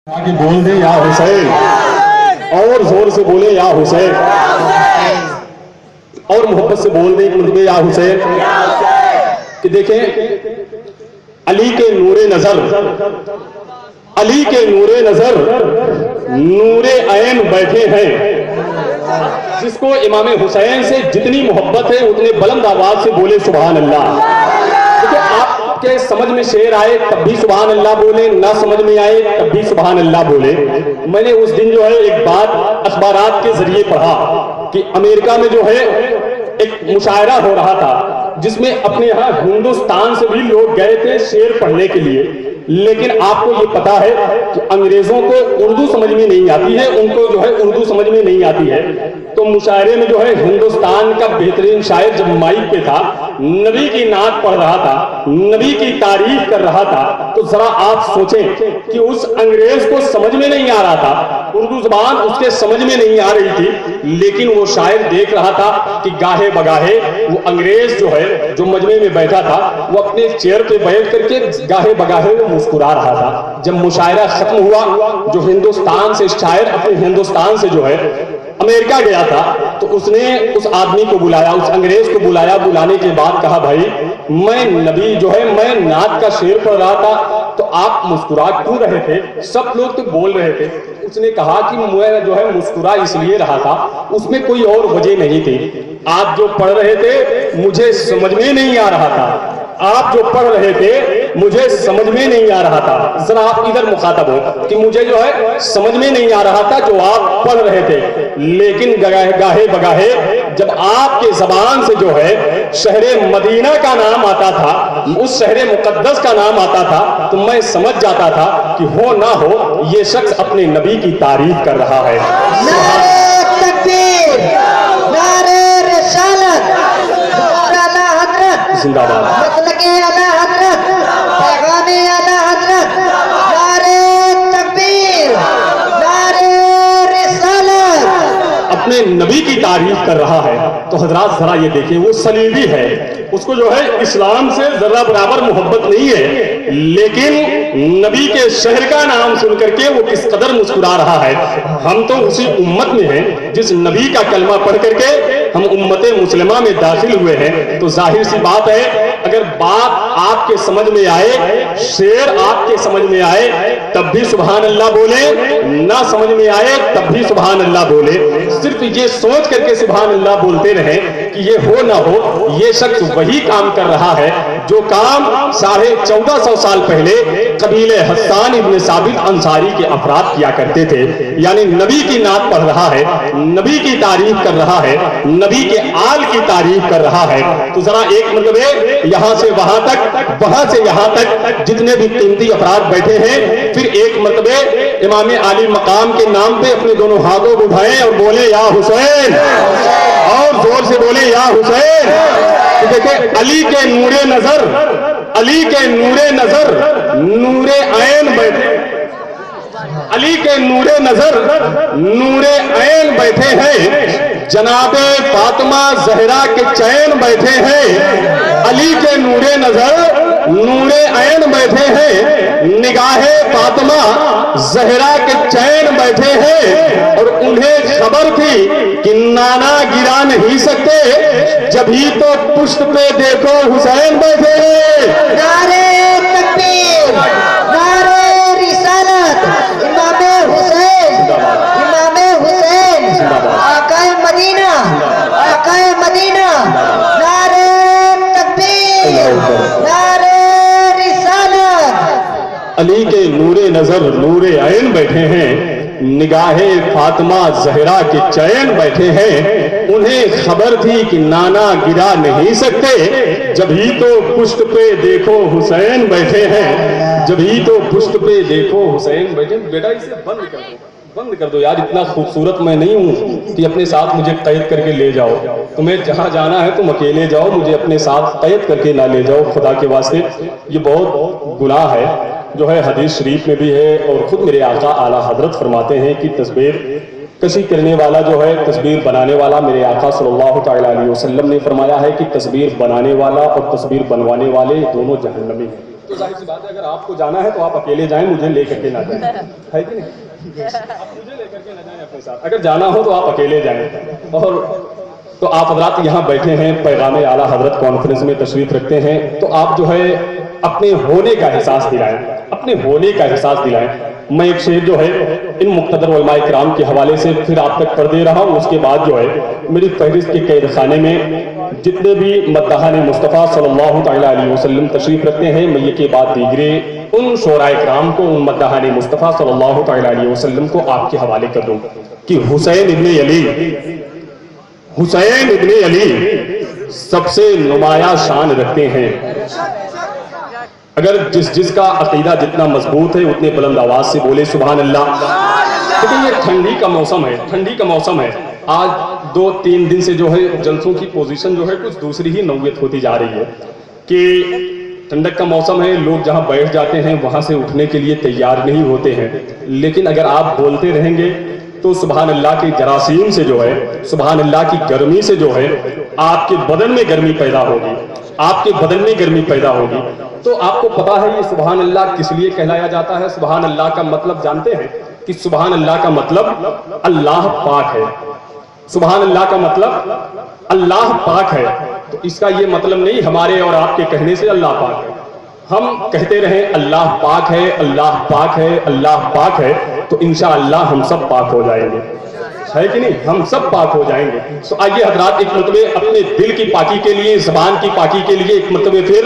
کہ بول دیں یا حسین، اور زور سے بولیں یا حسین، اور محبت سے بول دیں کہ یا حسین۔ کہ دیکھیں علی کے نور نظر، علی کے نور نظر نور عین بیٹھے ہیں۔ جس کو امام حسین سے جتنی محبت ہے اتنے بلند آواز سے بولے سبحان اللہ۔ دیکھیں آپ کے سمجھ میں شعر آئے تب بھی سبحان اللہ بولے، نہ سمجھ میں آئے تب بھی سبحان اللہ بولے۔ میں نے اس دن جو ہے ایک بات اخبارات کے ذریعے پڑھا کہ امریکہ میں جو ہے ایک مشاعرہ ہو رہا تھا جس میں اپنے ہاں ہندوستان سے بھی لوگ گئے تھے شعر پڑھنے کے لیے، لیکن آپ کو یہ پتا ہے کہ انگریزوں کو اردو سمجھ میں نہیں آتی ہے، ان کو جو ہے اردو سمجھ میں نہیں آتی ہے۔ تو مشاعرے میں جو ہے ہندوستان کا بہترین شاعر جب مائک پہ تھا، نبی کی نعت پڑھ رہا تھا، نبی کی تعریف کر رہا تھا، تو ذرا آپ سوچیں کہ اس انگریز کو سمجھ میں نہیں آ رہا تھا، اردو زبان اس کے سمجھ میں نہیں آ رہی تھی، لیکن وہ شاعر دیکھ رہا تھا کہ گاہے بگاہے وہ انگریز جو ہے جو مجمع میں بیٹھا تھا وہ اپنے چیئر پہ بیٹھ کر کے گاہے بگاہے وہ مسکرا رہا تھا۔ جب مشاعرہ ختم ہوا، جو ہندوستان سے شاعر اپنے ہندوستان سے جو ہے امریکہ گیا تھا، تو اس نے اس آدمی کو بلایا، اس انگریز کو بلایا، بلانے کے بعد کہا بھائی میں نبی جو ہے میں نعت کا شعر پڑھ رہا تھا تو آپ مسکرا کیوں رہے تھے؟ سب لوگ تو بول رہے تھے۔ اس نے کہا کہ میں جو ہے مسکرا اس لیے رہا تھا، اس میں کوئی اور وجہ نہیں تھی، آپ جو پڑھ رہے تھے مجھے سمجھ میں نہیں آ رہا تھا، آپ جو پڑھ رہے تھے مجھے سمجھ میں نہیں آ رہا تھا۔ ذرا آپ ادھر مخاطب ہو کہ مجھے جو ہے سمجھ میں نہیں آ رہا تھا جو آپ پڑھ رہے تھے، لیکن گاہے بگاہے جب آپ کے زبان سے جو ہے شہر مدینہ کا نام آتا تھا، اس شہر مقدس کا نام آتا تھا، تو میں سمجھ جاتا تھا کہ ہو نہ ہو یہ شخص اپنے نبی کی تعریف کر رہا ہے۔ نعرہ تکبیر، نعرہ رسالت، اعلیٰ حضرت، زندہ باد، مسلک اعلیٰ حضرت، پیغام اعلیٰ حضرت، نعرہ تکبیر، نعرہ رسالت، اپنے نبی کی تعریف کر رہا ہے۔ تو حضرات ذرا یہ دیکھیں وہ صلیبی ہے، اس کو جو ہے اسلام سے ذرہ برابر محبت نہیں ہے، لیکن نبی کے شہر کا نام سن کر کے وہ کس قدر مسکرا رہا ہے۔ ہم تو اسی امت میں ہیں جس نبی کا کلمہ پڑھ کر کے ہم امت مسلمہ میں داخل ہوئے ہیں، تو ظاہر سی بات ہے اگر بات آپ کے سمجھ میں آئے، شعر آپ کے سمجھ میں آئے تب بھی سبحان اللہ بولیں، نہ سمجھ میں آئے تب بھی سبحان اللہ بولیں۔ صرف یہ سوچ کر کے سبحان اللہ بولتے رہیں کہ یہ ہو نہ ہو یہ شخص وہی کام کر رہا ہے جو کام 1450 سال پہلے قبیلہ حسان ابن ثابت انصاری کے افراد کیا کرتے تھے، یعنی نبی کی نعت پڑھ رہا ہے، نبی کی تعریف کر رہا ہے، نبی کے آل کی تعریف کر رہا ہے۔ تو ذرا ایک مرتبہ یہاں سے وہاں تک، وہاں سے یہاں تک جتنے بھی قیمتی افراد بیٹھے ہیں، پھر ایک مرتبہ امام عالی مقام کے نام پہ اپنے دونوں ہاتھوں کو اٹھائیں اور بولیں یا حسین، اور زور سے بولیں یا حسین۔ تو دیکھیں علی کے نور نظر، علی کے نور نظر نور عین بیٹھے، علی کے نور نظر نور عین بیٹھے ہیں، جناب فاطمہ زہرا کے چین بیٹھے ہیں، علی کے نور نظر نور عین بیٹھے ہیں، نگاہ فاطمہ زہرا کے چین بیٹھے ہیں، اور انہیں خبر تھی کہ نانا گرا نہیں سکتے، جبھی تو پشت پہ دیکھو حسین بیٹھے ہیں۔ نعرہ تکبیر، نعرہ رسالت، امام حسین، امام حسین، آقا مدینہ، آقا مدینہ، نعرہ تکبیر، نعرہ رسالت۔ علی کے نور نظر نور عین بیٹھے ہیں، نگاہ فاطمہ زہرا کے چین بیٹھے ہیں، انہیں خبر تھی کہ نانا گرا نہیں سکتے، جبھی تو پشت پہ دیکھو حسین بیٹھے ہیں، جبھی تو پشت پہ دیکھو حسین بیٹھے ہیں۔ بیٹا اسے بند کر دو، بند کر دو یار، اتنا خوبصورت میں نہیں ہوں کہ اپنے ساتھ مجھے قید کر کے لے جاؤ، تمہیں جہاں جانا ہے تم اکیلے جاؤ، مجھے اپنے ساتھ قید کر کے نہ لے جاؤ خدا کے واسطے، یہ بہت گناہ ہے جو ہے حدیث شریف میں بھی ہے، اور خود میرے آقا اعلیٰ حضرت فرماتے ہیں کہ تصویر کشی کرنے والا جو ہے تصویر بنانے والا، میرے آقا صلی اللہ تعالیٰ علیہ وسلم نے فرمایا ہے کہ تصویر بنانے والا اور تصویر بنوانے والے دونوں جہنمی ہیں۔ तो जाहिर सी बات है, अगर आपको जाना है तो आप अकेले जाएं, मुझे लेकर के ना जाएं, है कि नहीं? आप मुझे लेकर के ना जाएं अपने साथ, अगर जाना हो तो आप अकेले जाएं। और तो आप हजरात यहाँ बैठे हैं, पैगाम आला हजरत कॉन्फ्रेंस में तशरीफ रखते हैं, तो आप जो है अपने होने का एहसास दिलाएं, अपने होने का एहसास दिलाएं। मैं एक शेर जो है इन मुक़्तदर उलमाए किराम के हवाले से फिर आप तक पढ़ दे रहा हूँ। उसके बाद जो है मेरी फहरिस्त के कैद खाने में जितने भी मद्दाहान मुस्तफ़ा सल्लल्लाहु तआला अलैहि वसल्लम तशरीफ रखते हैं, मैं ये के बाद दीगरे उन शोराए किराम को, उन मद्दाहान मुस्तफ़ा सल्लल्लाहु तआला अलैहि वसल्लम को आपके हवाले कर दूँ कि हुसैन इब्ने अली सबसे नुमाया शान रखते हैं। अगर जिसका अकीदा जितना मजबूत है उतने बुलंद आवाज से बोले सुभान अल्लाह। लेकिन ये ठंडी का मौसम है, ठंडी का मौसम है। आज 2-3 दिन से जो है जलसों की पोजीशन जो है कुछ दूसरी ही नौयत होती जा रही है कि ठंडक का मौसम है, लोग जहां बैठ जाते हैं वहां से उठने के लिए तैयार नहीं होते हैं। लेकिन अगर आप बोलते रहेंगे तो सुभान अल्लाह की जरासीम से जो है, सुभान अल्लाह की गर्मी से जो है आपके बदन में गर्मी पैदा होगी, आपके बदन में गर्मी पैदा होगी। तो आपको पता है ये सुभान अल्लाह किस लिए कहलाया जाता है? सुभान अल्लाह का मतलब जानते हैं कि सुभान अल्लाह का मतलब अल्लाह पाक है। सुभान अल्लाह का मतलब अल्लाह पाक है। तो इसका ये मतलब नहीं हमारे और आपके कहने से अल्लाह पाक है। हम कहते रहें अल्लाह पाक है, अल्लाह पाक है, अल्लाह पाक है, तो इंशाअल्लाह हम सब पाक हो जाएंगे, है कि नहीं? हम सब पाक हो जाएंगे। तो आइए हजरात एक मरतबे अपने दिल की पाकी के लिए, ज़बान की पाकी के लिए एक मरतबे फिर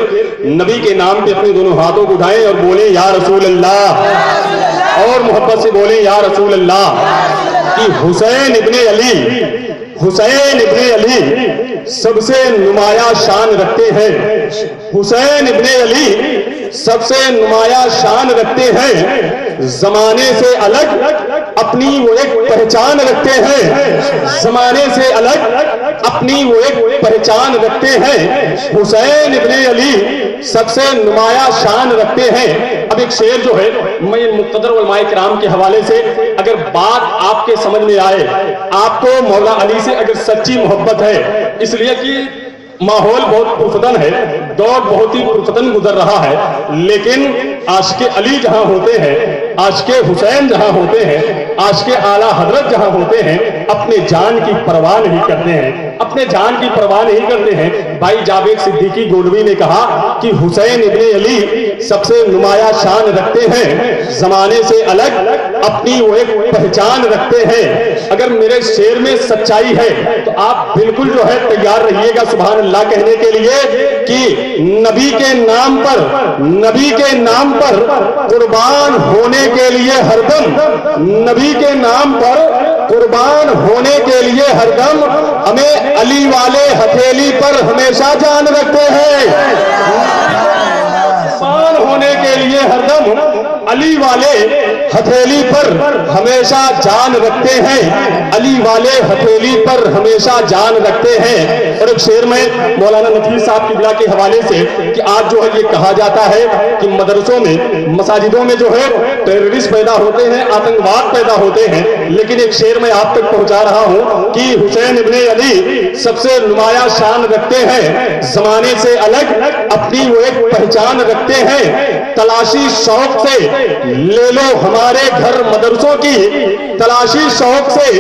नबी के नाम पे अपने दोनों हाथों को उठाएं और बोलें या रसूल अल्लाह, और मोहब्बत से बोलें या रसूल अल्लाह। कि हुसैन इब्ने अली सबसे नुमाया शान रखते हैं। हुसैन इब्ने अली सबसे नुमाया शान रखते हैं। जमाने से अलग अपनी वो एक पहचान रखते हैं। जमाने से अलग अपनी वो एक पहचान रखते हैं। हुसैन इब्ने अली सबसे नुमाया शान रखते हैं। अब एक शेर जो है मैं मुक़्तदर उलमाए किराम के हवाले से, अगर बात आपके समझ में आए, आपको मौला अली से अगर सच्ची मोहब्बत है, इसलिए कि माहौल बहुत पुरफतन है, दौर बहुत ही पुरफतन गुजर रहा है, लेकिन आशिक़े अली जहां होते हैं, आशिक़े हुसैन जहां होते हैं, आशिक़े आला हजरत जहां होते हैं, अपने जान की परवाह नहीं करते हैं, अपने जान की परवाह नहीं करते हैं। भाई जावेद सिद्दीकी गोलवी ने कहा कि हुसैन इब्ने अली सबसे नुमाया शान रखते हैं, जमाने से अलग अपनी वो एक पहचान रखते हैं। अगर मेरे शेर में सच्चाई है तो आप बिल्कुल जो है तैयार रहिएगा सुभान अल्लाह कहने के लिए कि नबी के नाम पर कुर्बान होने के लिए हरदम, नबी के नाम पर कुर्बान होने के लिए हरदम हमें अली वाले हथेली पर हमेशा जान रखते हैं। कुर्बान होने के लिए हरदम अली वाले हथेली पर हमेशा जान रखते हैं। अली वाले हथेली पर हमेशा जान रखते हैं। और एक शेर में मौलाना नकवी साहब की बिला के हवाले से कि आज जो है ये कहा जाता है कि मदरसों में, मसाजिदों में जो है टेररिस्ट पैदा होते हैं, आतंकवाद पैदा होते हैं, लेकिन एक शेर मैं आप तक पहुंचा रहा हूं कि हुसैन इब्ने अली सबसे नुमाया शान रखते हैं, जमाने से अलग अपनी वो एक पहचान रखते हैं। तलाशी शौक से ले लो हमारे घर मदरसों की, तलाशी शौक से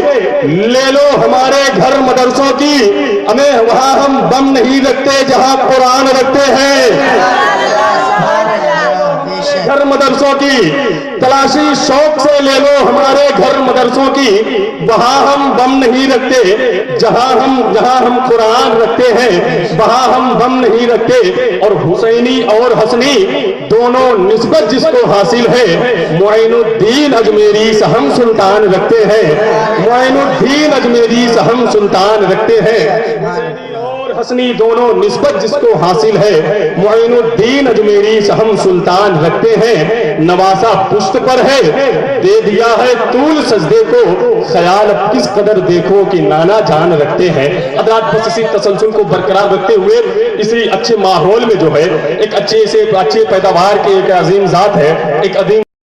ले लो हमारे घर मदरसों की, हमें वहां हम बम नहीं रखते जहां कुरान रखते हैं। घर मदरसों की तलाशी शौक से ले लो हमारे घर मदरसों की, वहां हम बम नहीं रखते जहां हम कुरान रखते हैं, वहां हम बम नहीं रखते। और हुसैनी और हसनी दोनों निस्बत जिसको हासिल है, मुइनुद्दीन अजमेरी से हम सुल्तान रखते हैं, मुइनुद्दीन अजमेरी से हम सुल्तान रखते हैं। हसनी दोनों निस्बत जिसको हासिल है, मुइनुद्दीन अजमेरी से हम सुल्तान रखते हैं। नवासा पुश्त पर है, दे दिया है तूल सजदे को, ख्याल अब किस कदर देखो कि नाना जान रखते हैं। हज़रात बस इसी तसलसल को बरकरार रखते हुए इसी अच्छे माहौल में जो है एक अच्छे पैदावार के एक अजीम जात है, एक अजीम